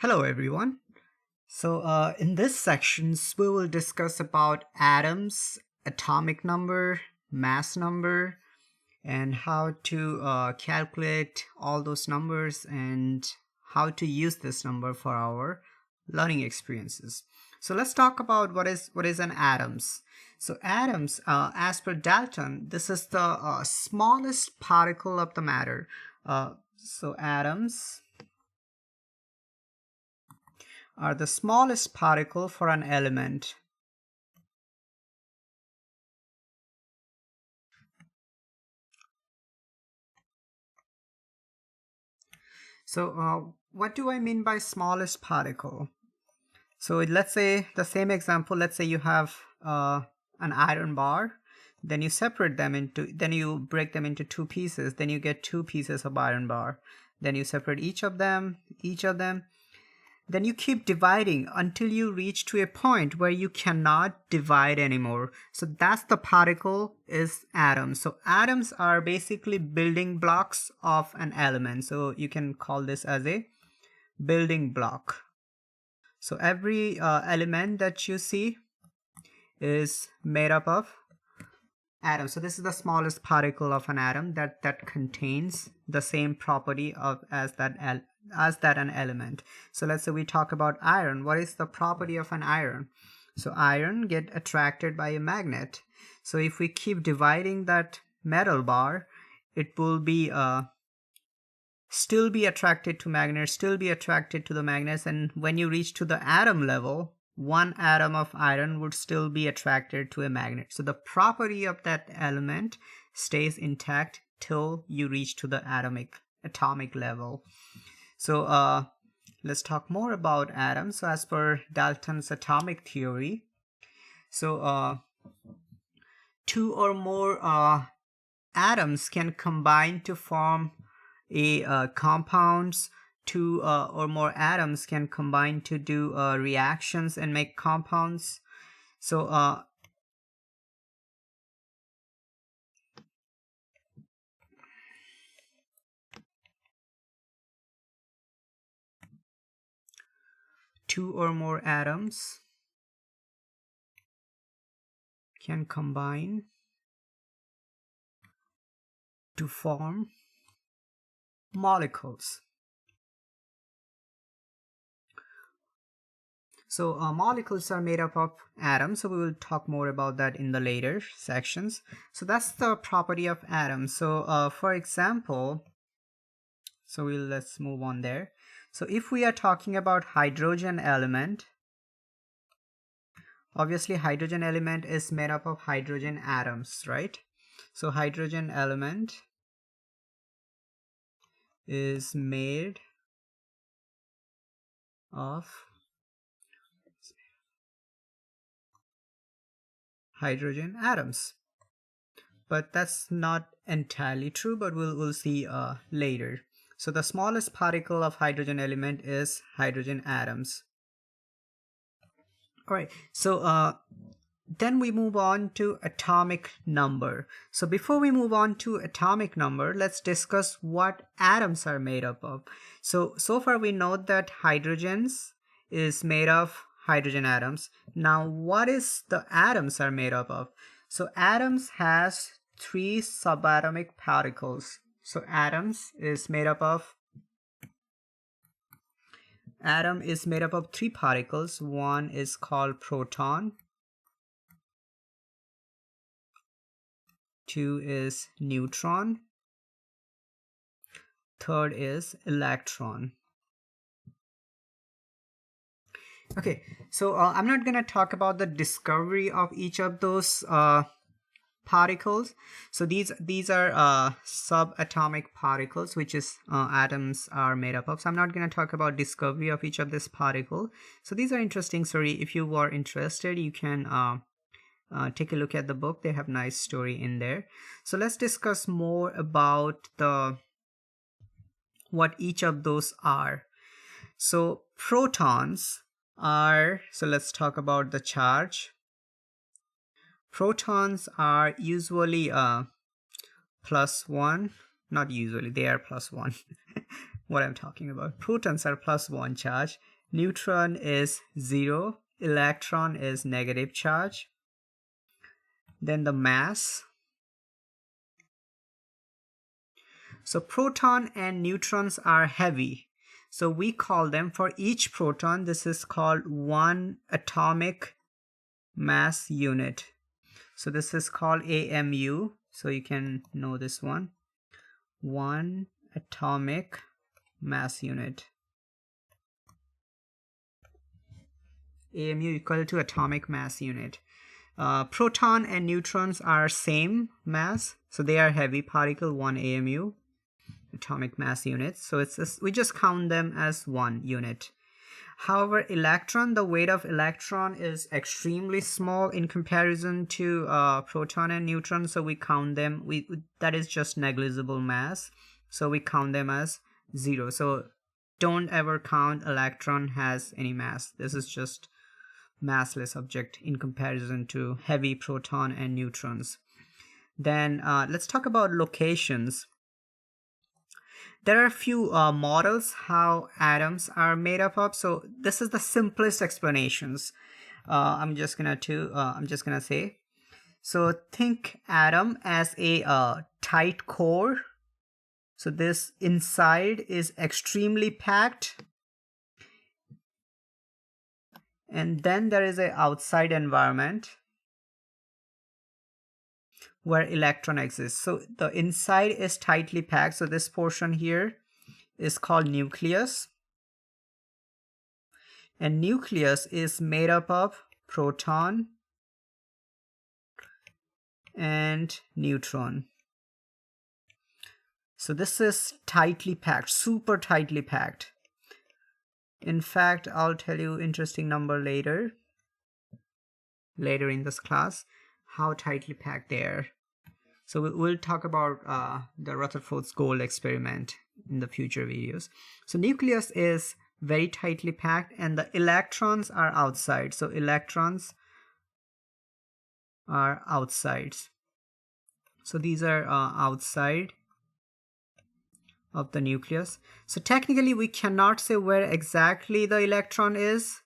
Hello everyone. In this sections we will discuss about atoms, atomic number, mass number, and how to calculate all those numbers and how to use this number for our learning experiences. So let's talk about what is an atoms. So atoms, as per Dalton, this is the smallest particle of the matter. Atoms are the smallest particle for an element. What do I mean by smallest particle? So let's say the same example, let's say you have an iron bar, then you break them into two pieces, then you get two pieces of iron bar. Then you separate each of them, then you keep dividing until you reach to a point where you cannot divide anymore. So that's the particle is atoms. So atoms are basically building blocks of an element. So you can call this as a building block. So every element that you see is made up of atoms. So this is the smallest particle of an atom that contains the same property as that an element. So let's say we talk about iron. What is the property of an iron? So iron get attracted by a magnet. So if we keep dividing that metal bar, it will be still be attracted to magnets, still be attracted to the magnets, and when you reach to the atom level, one atom of iron would still be attracted to a magnet. So the property of that element stays intact till you reach to the atomic level. So let's talk more about atoms. So as per Dalton's atomic theory, two or more atoms can combine to form a compounds. Two or more atoms can combine to do reactions and make compounds. Two or more atoms can combine to form molecules. So molecules are made up of atoms. So we will talk more about that in the later sections. So that's the property of atoms. So for example, let's move on there. So if we are talking about hydrogen element, obviously hydrogen element is made up of hydrogen atoms, right? So hydrogen element is made of hydrogen atoms. But that's not entirely true, but we'll see later. So the smallest particle of hydrogen element is hydrogen atoms. All right, so then we move on to atomic number. So before we move on to atomic number, let's discuss what atoms are made up of. So far we know that hydrogens is made of hydrogen atoms. Now what is the atoms are made up of? So atoms has three subatomic particles. So atom is made up of three particles. One is called proton, two is neutron, third is electron. Okay, so I'm not going to talk about the discovery of each of those particles. So these are subatomic particles, which is atoms are made up of. So I'm not going to talk about discovery of each of this particle. So these are interesting story. If you are interested, you can take a look at the book. They have nice story in there. So let's discuss more about what each of those are. So protons are, so let's talk about the charge. Protons are usually plus one, not usually, they are plus one. what I'm talking about. Protons are +1 charge, neutron is 0, electron is negative charge. Then the mass. So proton and neutrons are heavy. So we call them, for each proton, this is called 1 atomic mass unit. So this is called AMU. So you can know this one. 1 atomic mass unit. AMU equal to atomic mass unit. Proton and neutrons are same mass, so they are heavy particle, 1 AMU, atomic mass units. So we just count them as 1 unit. However, electron, the weight of electron is extremely small in comparison to proton and neutron, so we count them, that is just negligible mass, so we count them as 0. So don't ever count electron has any mass. This is just massless object in comparison to heavy proton and neutrons. Then let's talk about locations. There are a few models how atoms are made up of. So this is the simplest explanations. I'm just gonna say. So think atom as a tight core. So this inside is extremely packed. And then there is an outside environment where electron exists. So the inside is tightly packed. So this portion here is called nucleus. And nucleus is made up of proton and neutron. So this is tightly packed, super tightly packed. In fact, I'll tell you interesting number later in this class, how tightly packed they are. So we'll talk about the Rutherford's gold experiment in the future videos. So nucleus is very tightly packed and the electrons are outside. So electrons are outside. So these are outside of the nucleus. So technically we cannot say where exactly the electron is,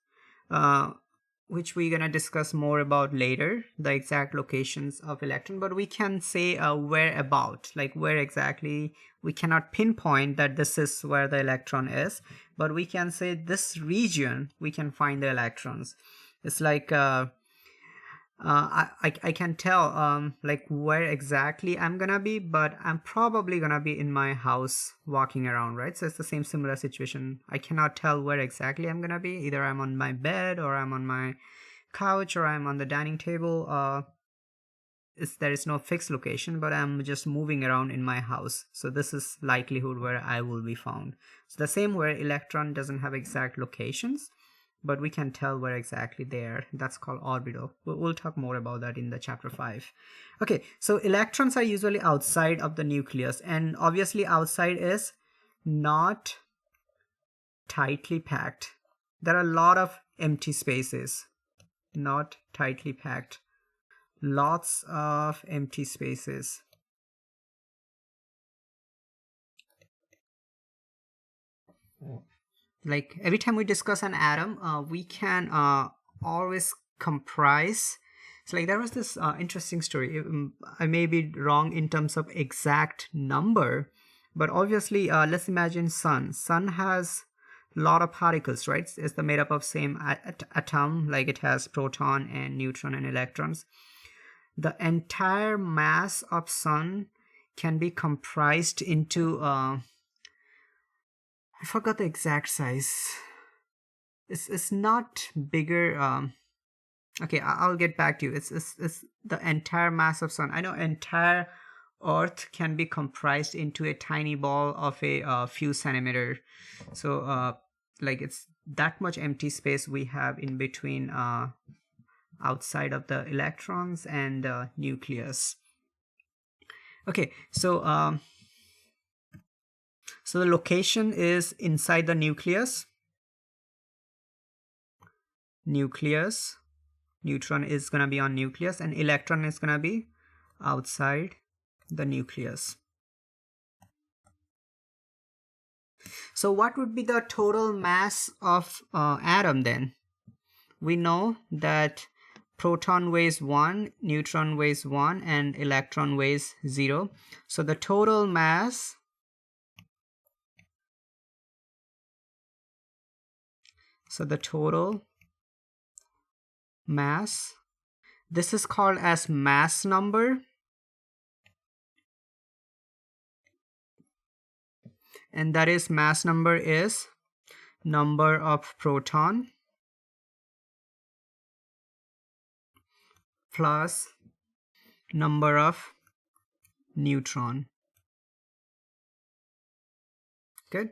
which we're gonna discuss more about later, the exact locations of electron, but we can say where about, like where exactly. We cannot pinpoint that this is where the electron is, but we can say this region we can find the electrons. It's like I can tell like where exactly I'm gonna be, but I'm probably gonna be in my house walking around, right? So it's the same similar situation. I cannot tell where exactly I'm gonna be. Either I'm on my bed or I'm on my couch or I'm on the dining table. There is no fixed location, but I'm just moving around in my house. So this is likelihood where I will be found. So the same where electron doesn't have exact locations, but we can tell where exactly they are. That's called orbital. We'll talk more about that in the chapter 5. Okay, so electrons are usually outside of the nucleus, and obviously outside is not tightly packed. There are a lot of empty spaces, not tightly packed. Lots of empty spaces. Like every time we discuss an atom, we can always comprise. So like there was this interesting story. I may be wrong in terms of exact number, but obviously let's imagine sun. Sun has a lot of particles, right? It's made up of same atom, like it has proton and neutron and electrons. The entire mass of sun can be comprised into I forgot the exact size. It's not bigger. Okay, I'll get back to you. It's the entire mass of sun. I know entire Earth can be comprised into a tiny ball of a few centimeter. So like it's that much empty space we have in between outside of the electrons and the nucleus. Okay, so so the location is inside the nucleus. Neutron is going to be on nucleus and electron is going to be outside the nucleus. So what would be the total mass of atom then? We know that proton weighs 1, neutron weighs 1, and electron weighs 0. So the total mass this is called as mass number, and that is mass number is number of proton plus number of neutron. Good.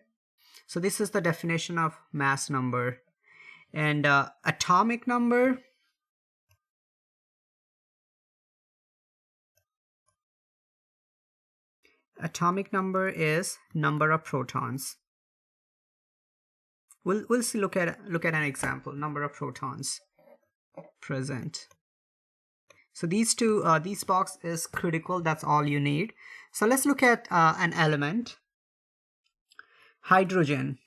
So this is the definition of mass number. And atomic number, is number of protons. We'll see, look at an example. Number of protons present. So these box is critical. That's all you need. So let's look at an element, hydrogen.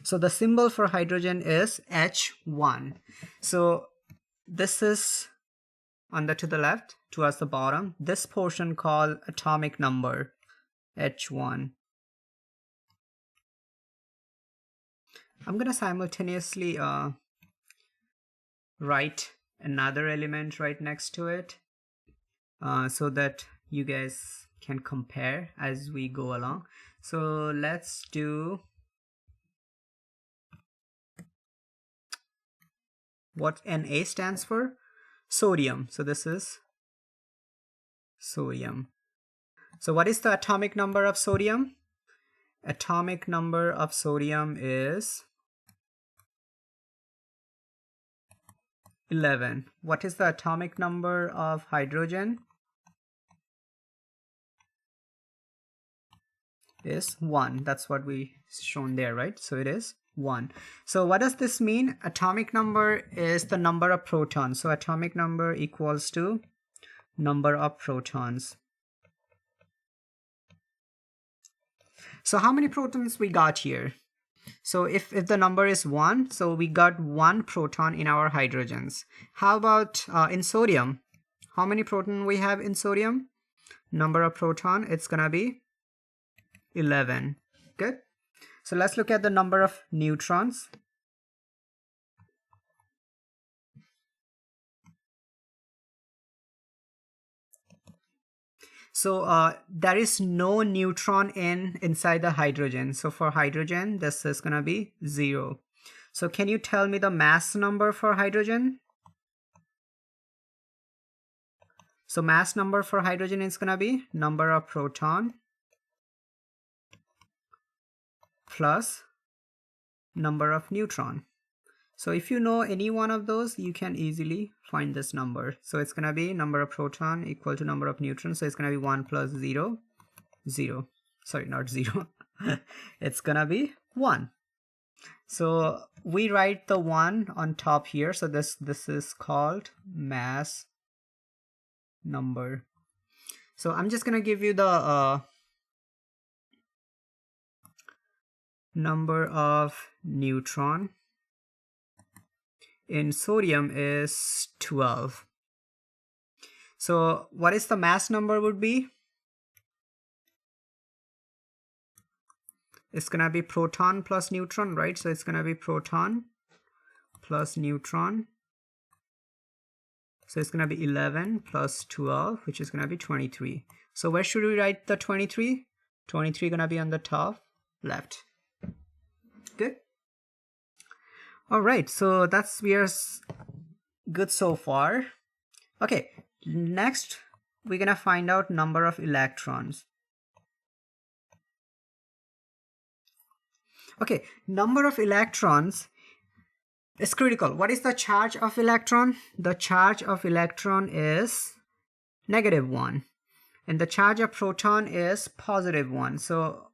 So the symbol for hydrogen is H1. So this is to the left towards the bottom. This portion called atomic number, H1. I'm going to simultaneously write another element right next to it so that you guys can compare as we go along. So let's do what Na stands for. Sodium. So this is sodium. So what is the atomic number of sodium? Atomic number of sodium is 11. What is the atomic number of hydrogen? Is 1. That's what we shown there, right? So it is 1. So what does this mean? Atomic number is the number of protons. So atomic number equals to number of protons. So how many protons we got here? So if the number is 1, so we got 1 proton in our hydrogens. How about in sodium? How many proton we have in sodium? Number of proton, it's gonna be 11. Good. So let's look at the number of neutrons. So there is no neutron inside the hydrogen. So for hydrogen, this is going to be 0. So can you tell me the mass number for hydrogen? So mass number for hydrogen is going to be number of proton plus number of neutron. So if you know any one of those, you can easily find this number. So it's going to be number of proton equal to number of neutrons. So it's going to be 1 plus 0, 0. Sorry, not 0. It's going to be 1. So we write the 1 on top here. So this is called mass number. So I'm just going to give you the number of neutron in sodium is 12. So what is the mass number would be? It's gonna be proton plus neutron, right? So it's gonna be proton plus neutron. So it's gonna be 11 plus 12, which is gonna be 23. So where should we write the 23? 23 gonna be on the top left. Good. All right, so we are good so far. Okay, next we're gonna find out number of electrons. Okay, number of electrons is critical. What is the charge of electron? The charge of electron is -1, and the charge of proton is +1. So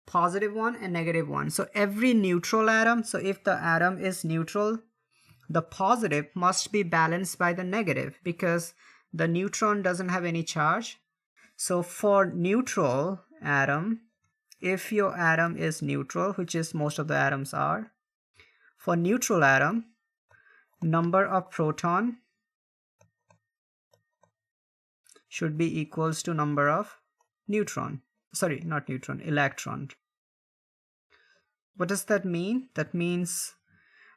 +1 and -1. So every neutral atom, so if the atom is neutral, the positive must be balanced by the negative because the neutron doesn't have any charge. So for neutral atom, if your atom is neutral, which is most of the atoms are, for neutral atom, number of proton should be equals to number of electron. What does that mean? That means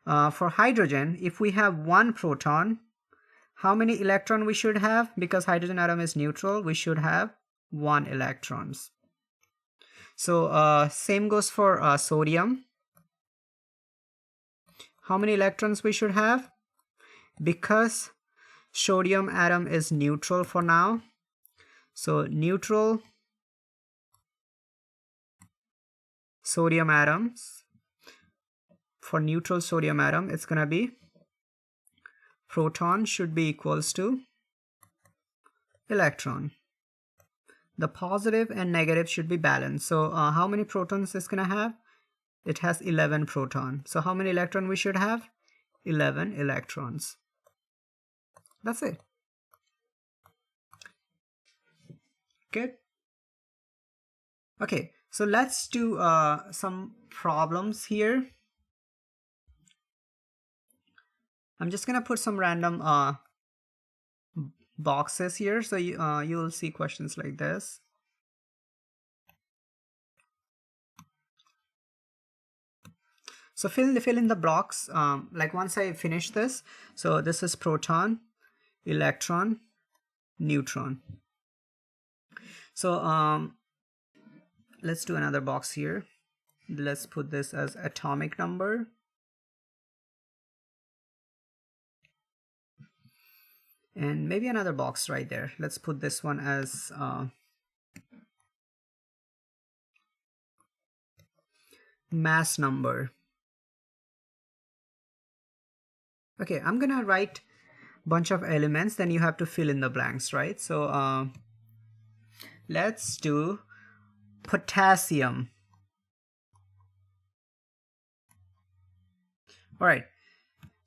for hydrogen, if we have one proton, how many electron we should have? Because hydrogen atom is neutral, we should have 1 electrons. So same goes for sodium. How many electrons we should have? Because sodium atom is neutral for now, so neutral sodium atoms, for neutral sodium atom, it's gonna be proton should be equals to electron. The positive and negative should be balanced. So how many protons is gonna have? It has 11 proton. So how many electron we should have? 11 electrons. That's it. Good. Okay, so let's do some problems here. I'm just gonna put some random boxes here, so you'll see questions like this. So fill in the blocks like once I finish this. So this is proton, electron, neutron. So let's do another box here. Let's put this as atomic number. And maybe another box right there. Let's put this one as mass number. Okay, I'm gonna write a bunch of elements, then you have to fill in the blanks, right? So let's do potassium. All right,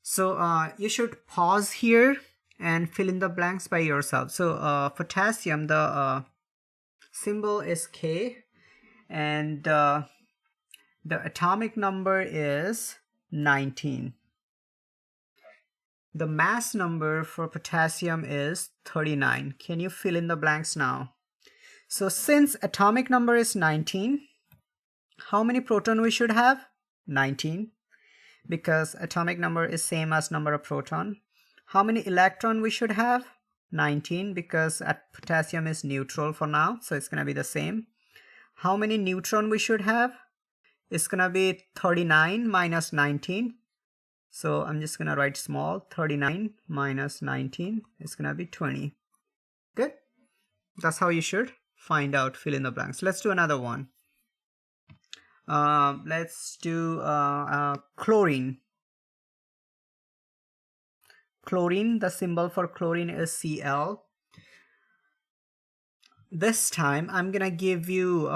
so you should pause here and fill in the blanks by yourself. So potassium, the symbol is K, and the atomic number is 19. The mass number for potassium is 39. Can you fill in the blanks now? So since atomic number is 19, how many proton we should have? 19, because atomic number is same as number of proton. How many electron we should have? 19, because potassium is neutral for now, so it's gonna be the same. How many neutron we should have? It's gonna be 39 minus 19. So I'm just gonna write small. 39 minus 19 is gonna be 20. Good. That's how you should find out, fill in the blanks. Let's do another one. Let's do chlorine. Chlorine, the symbol for chlorine is Cl. This time I'm gonna give you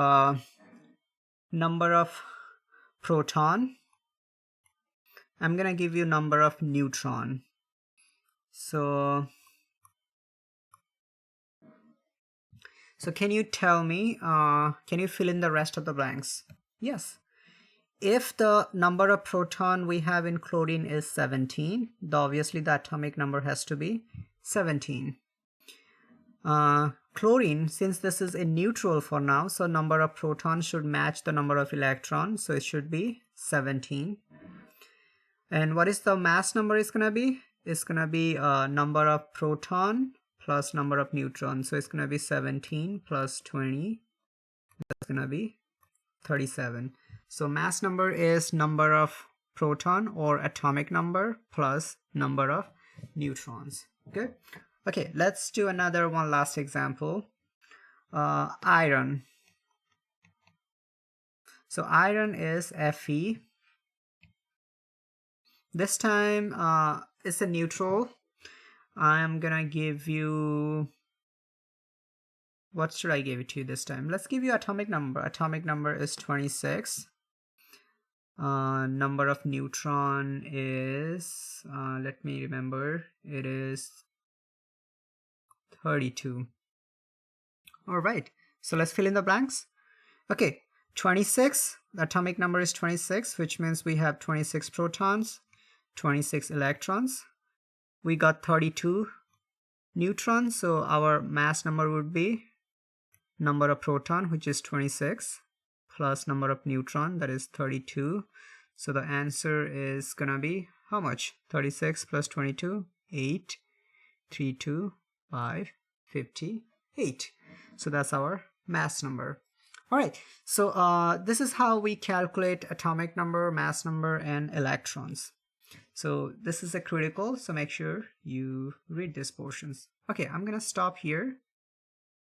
number of proton. I'm gonna give you number of neutron. So can you tell me, can you fill in the rest of the blanks? Yes. If the number of proton we have in chlorine is 17, obviously the atomic number has to be 17. Chlorine, since this is a neutral for now, so number of protons should match the number of electrons, so it should be 17. And what is the mass number is gonna be? It's gonna be number of proton plus number of neutrons, so it's gonna be 17 plus 20. That's gonna be 37. So mass number is number of proton or atomic number plus number of neutrons. Good. Okay, let's do another one last example. Iron. So iron is Fe. This time it's a neutral. I'm gonna give you, what should I give it to you this time? Let's give you atomic number. Atomic number is 26. Number of neutron is, let me remember, it is 32. All right, so let's fill in the blanks. Okay, 26, the atomic number is 26, which means we have 26 protons, 26 electrons. We got 32 neutrons, so our mass number would be number of proton, which is 26, plus number of neutron, that is 32. So the answer is gonna be how much? 36 plus 22, 8, 3, 2, 5, 58. So that's our mass number. All right, so this is how we calculate atomic number, mass number, and electrons. So this is a critical, so make sure you read these portions. Okay, I'm gonna stop here.